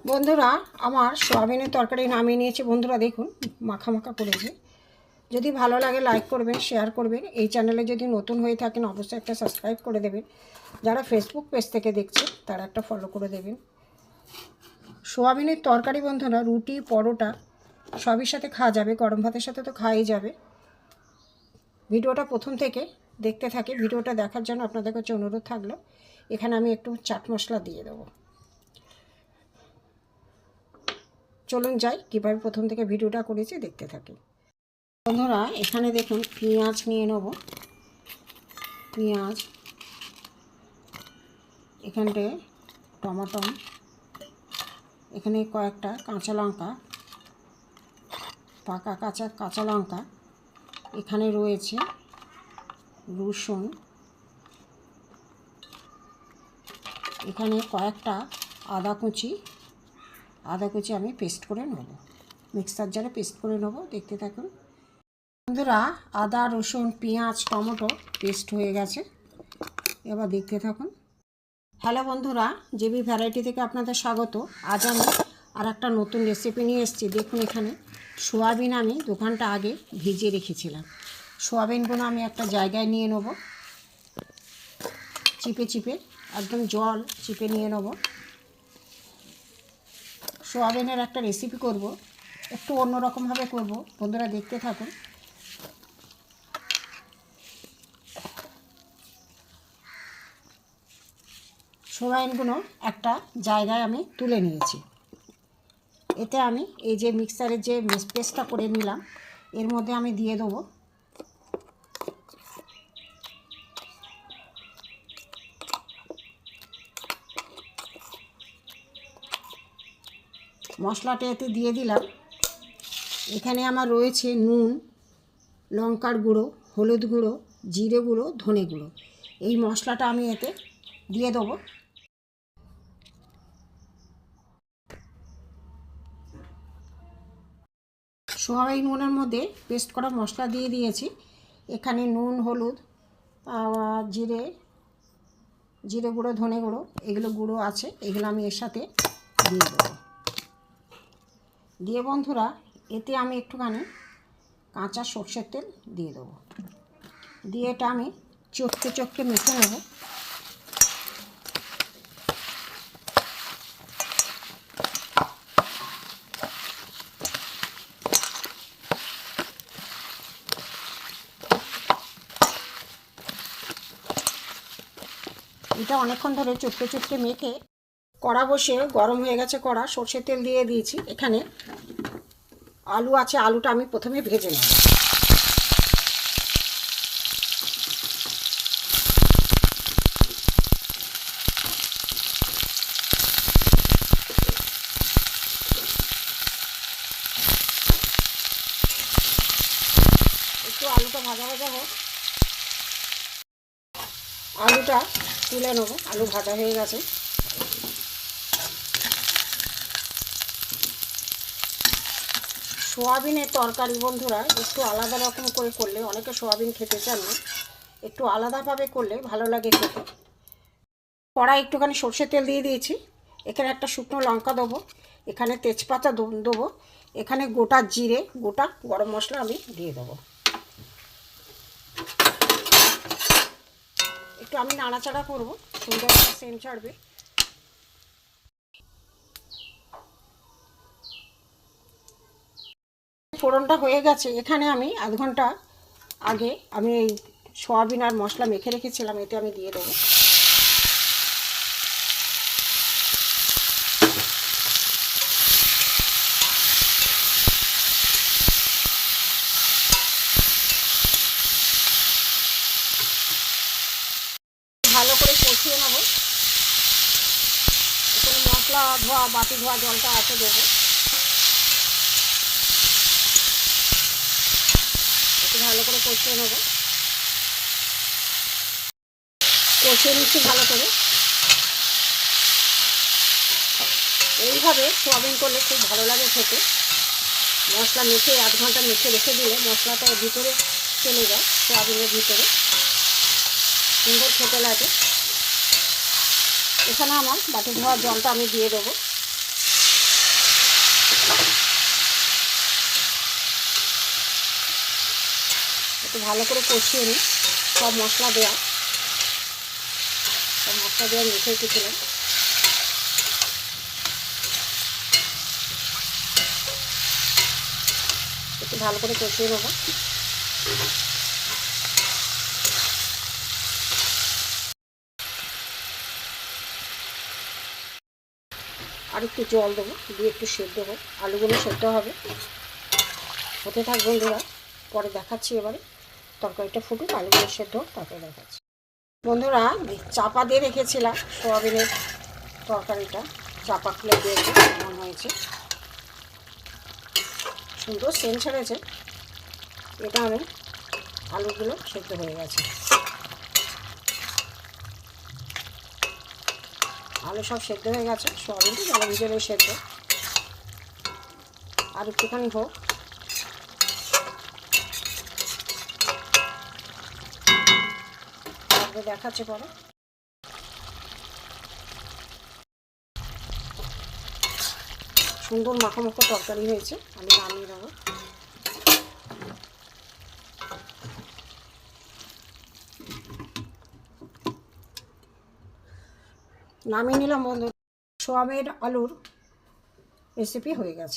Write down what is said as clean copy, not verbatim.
বন্ধুরা, আমার সয়াবিনের তরকারি নামিয়ে নিয়েছি। বন্ধুরা দেখুন, মাখা মাখা করেছি। যদি ভালো লাগে লাইক করবেন, শেয়ার করবেন। এই চ্যানেলে যদি নতুন হয়ে থাকেন অবশ্যই একটা সাবস্ক্রাইব করে দেবেন। যারা ফেসবুক পেজ থেকে দেখছেন তারা একটা ফলো করে দেবেন। সয়াবিনের তরকারি বন্ধুরা রুটি, পরোটা সবই সাথে খাওয়া যাবে, গরম ভাতের সাথে তো খাওয়াই যাবে। ভিডিওটা প্রথম থেকে দেখতে থাকি। ভিডিওটা দেখার জন্য আপনাদের কাছে অনুরোধ থাকলো। এখানে আমি একটু চাট মশলা দিয়ে দেবো। চলুন যাই, কীভাবে প্রথম থেকে ভিডিওটা করেছি দেখতে থাকি। বন্ধুরা এখানে দেখুন পেঁয়াজ নিয়ে নেব। পেঁয়াজ, এখানে টমেটো, এখানে কয়েকটা কাঁচা লঙ্কা, পাকা কাঁচা লঙ্কা, এখানে রয়েছে রসুন, এখানে কয়েকটা আদা কুচি আমি পেস্ট করে নেব, মিক্সার জারে পেস্ট করে নেব। দেখতে থাকুন বন্ধুরা। আদা, রসুন, পেঁয়াজ, টমেটো পেস্ট হয়ে গেছে। এবার দেখতে থাকুন। হ্যালো বন্ধুরা, জেবি ভ্যারাইটি থেকে আপনাদের স্বাগত। আজ আমি আর একটা নতুন রেসিপি নিয়ে এসেছি। দেখুন এখানে সোয়াবিন আমি 2 ঘন্টা আগে ভিজিয়ে রেখেছিলাম। সোয়াবিনগুলো আমি একটা জায়গায় নিয়ে নেব, চিপে একদম জল চিপে নিয়ে নেব। সোয়াবিনের একটা রেসিপি করব, একটু অন্যরকমভাবে করব। বন্ধুরা দেখতে থাকুন। সোয়াবিনগুলো একটা জায়গায় আমি তুলে নিয়েছি। এতে আমি এই যে মিক্সারের যে পেস্টটা করে নিলাম এর মধ্যে আমি দিয়ে দেবো মশলাটা। এতে দিয়ে দিলাম। এখানে আমার রয়েছে নুন, লঙ্কার গুঁড়ো, হলুদ গুঁড়ো, জিরে গুঁড়ো, ধনে গুঁড়ো। এই মশলাটা আমি এতে দিয়ে দেবো। সোয়াবিনের মধ্যে পেস্ট করা মশলা দিয়ে দিয়েছি। এখানে নুন, হলুদ, জিরে গুঁড়ো, ধনে গুঁড়ো এগুলো গুঁড়ো আছে, এগুলো আমি এর সাথে দিয়ে দেবো। দিয়ে বন্ধুরা এতে আমি একটুখানি কাঁচা সর্ষের তেল দিয়ে দেবো। দিয়ে এটা আমি চটকে মেখে নেব। এটা অনেকক্ষণ ধরে চটকে মেখে কড়া বসে গরম হয়ে গেছে। কড়া সর্ষের তেল দিয়ে দিয়েছি। এখানে আলু আছে, আলুটা আমি প্রথমে ভেজে নেব। একটু আলুটা ভাজা হোক। আলুটা তুলে নেব। আলু ভাজা হয়ে গেছে। সোয়াবিনের তরকারি বন্ধুরা একটু আলাদা রকম করে করলে, অনেকে সোয়াবিন খেতে চান না, একটু আলাদাভাবে করলে ভালো লাগে খেতে। কড়াই একটুখানি সর্ষের তেল দিয়ে দিয়েছি। এখানে একটা শুকনো লঙ্কা দেবো, এখানে তেজপাতা দেবো, এখানে গোটা জিরে, গোটা গরম মশলা আমি দিয়ে দেবো। একটু আমি নাড়াচাড়া করবো, সুন্দর একটা সেন্ট ছাড়বে। ফোড়নটা হয়ে গেছে। এখানে আমি আধ ঘন্টা আগে আমি এই সয়াবিন আর মশলা মেখে রেখেছিলাম, এতে আমি দিয়ে দেবো। ভালো করে কষিয়ে নেব। এখানে মশলা ধোয়া, বাটি ধোয়া জলটা আছে দেবো। একটু ভালো করে কষিয়ে নেব। কষিয়ে নিচ্ছি ভালো করে। এইভাবে সোয়াবিন করলে খুব ভালো লাগে খেতে। মশলা মেখে আধ ঘন্টা মেখে রেখে দিলে মশলাটা ভিতরে চলে যায়, সোয়াবিনের ভিতরে সুন্দর খেতে লাগে। এখানে আমার বাটি ধোয়া জলটা আমি দিয়ে দেবো। একটু ভালো করে কষিয়ে নিই। সব মশলা দেওয়া মেখে রেখেছিলাম। একটু ভালো করে কষিয়ে নেবো। আর একটু জল দেবো, দিয়ে একটু সেদ্ধ হোক, আলুগুলো সেদ্ধ হবে। হতে থাক বন্ধুরা, পরে দেখাচ্ছি। এবারে তরকারিটা ফুটুক, আলুগুলো সেদ্ধ হোক, তারপরে দেখাচ্ছি। বন্ধুরা, চাপা দিয়ে রেখেছিলাম সোয়াবিনের তরকারিটা, চাপা খুলে দিয়েছে, কেমন হয়েছে, সুন্দর সেন্ট ছেড়েছে। এটা আমি আলুগুলো সেদ্ধ হয়ে গেছে, আলু সব সেদ্ধ হয়ে গেছে, সোয়াবিনটা জলে ভিজে সেদ্ধ। আর একটুখানি হোক, তারপরে দেখাচ্ছে পরে। সুন্দর মাখো তরকারি হয়েছে, আমি নামিয়ে দেবো। নামিয়ে নিলাম বন্ধু, সোয়াবিন আলুর রেসিপি হয়ে গেছে।